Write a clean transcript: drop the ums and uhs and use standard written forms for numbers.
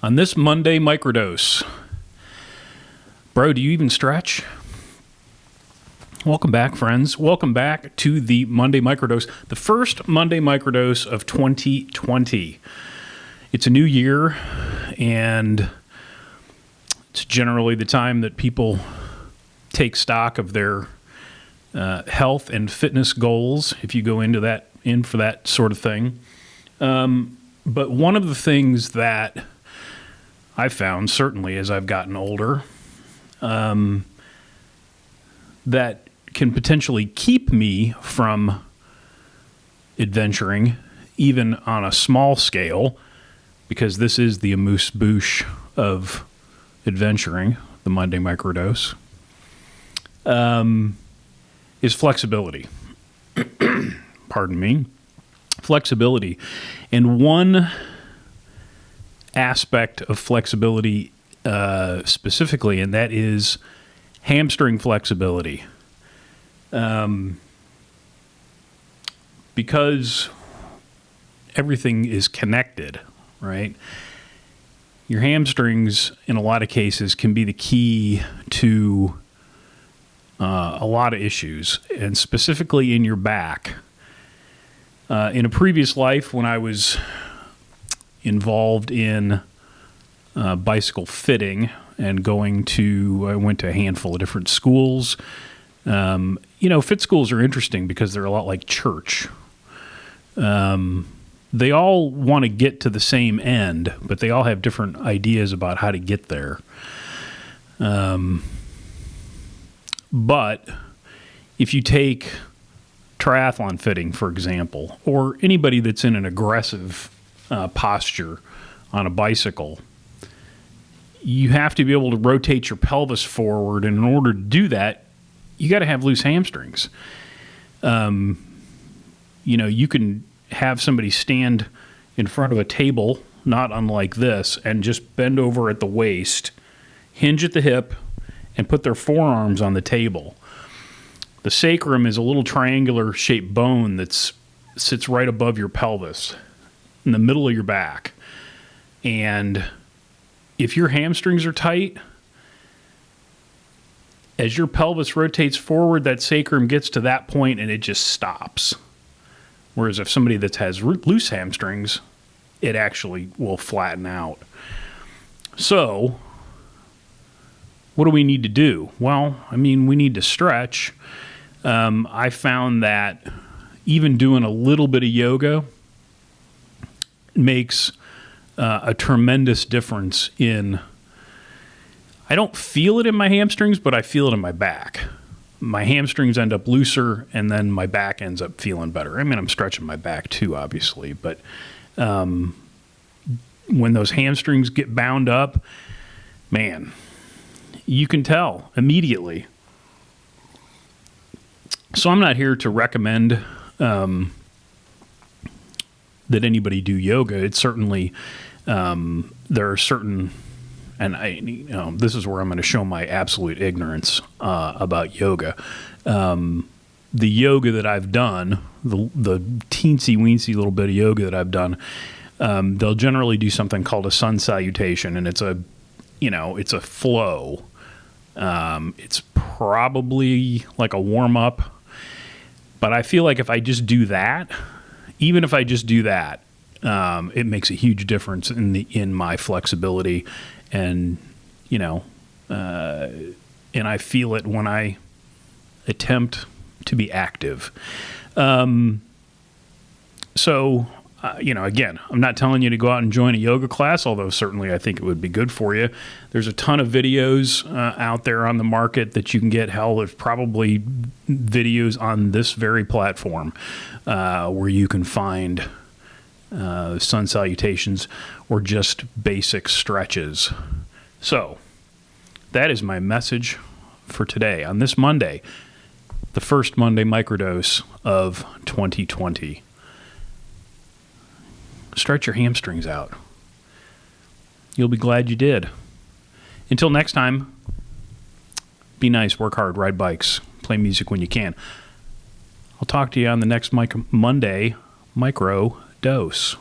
On this Monday microdose, bro, do you even stretch? Welcome back, friends. Welcome back to the Monday microdose, the first Monday microdose of 2020. It's a new year, and it's generally the time that people take stock of their health and fitness goals, if you go in for that sort of thing. But one of the things that I've found, certainly as I've gotten older, that can potentially keep me from adventuring, even on a small scale, because this is the amuse-bouche of adventuring, the Monday microdose, is flexibility. Pardon me. Flexibility. And one aspect of flexibility specifically, and that is hamstring flexibility. Because everything is connected, right? Your hamstrings, in a lot of cases, can be the key to a lot of issues, and specifically in your back. In a previous life, when I was involved in bicycle fitting and I went to a handful of different schools. Fit schools are interesting because they're a lot like church. They all want to get to the same end, but they all have different ideas about how to get there. But if you take triathlon fitting, for example, or anybody that's in an aggressive posture on a bicycle, you have to be able to rotate your pelvis forward, and in order to do that, you got to have loose hamstrings. You can have somebody stand in front of a table, not unlike this, and just bend over at the waist, hinge at the hip, and put their forearms on the table. The sacrum is a little triangular shaped bone that sits right above your pelvis, in the middle of your back. And if your hamstrings are tight, as your pelvis rotates forward, that sacrum gets to that point and it just stops. Whereas if somebody that has loose hamstrings, it actually will flatten out. So, what do we need to do? Well, we need to stretch. I found that even doing a little bit of yoga makes a tremendous difference I don't feel it in my hamstrings, but I feel it in my back. My hamstrings end up looser, and then my back ends up feeling better. I'm stretching my back too, obviously, but when those hamstrings get bound up, man, you can tell immediately. So I'm not here to recommend that anybody do yoga. It's certainly, there are certain, and this is where I'm going to show my absolute ignorance about yoga. The yoga that I've done, the teensy weensy little bit of yoga that I've done, they'll generally do something called a sun salutation, and it's a flow. It's probably like a warm up, but I feel like if I just do that, even if I just do that, it makes a huge difference in my flexibility, and and I feel it when I attempt to be active. Again, I'm not telling you to go out and join a yoga class, although certainly I think it would be good for you. There's a ton of videos out there on the market that you can get. Hell, there's probably videos on this very platform where you can find sun salutations or just basic stretches. So that is my message for today on this Monday, the first Monday microdose of 2020. Stretch your hamstrings out. You'll be glad you did. Until next time, be nice, work hard, ride bikes, play music when you can. I'll talk to you on the next Monday micro dose.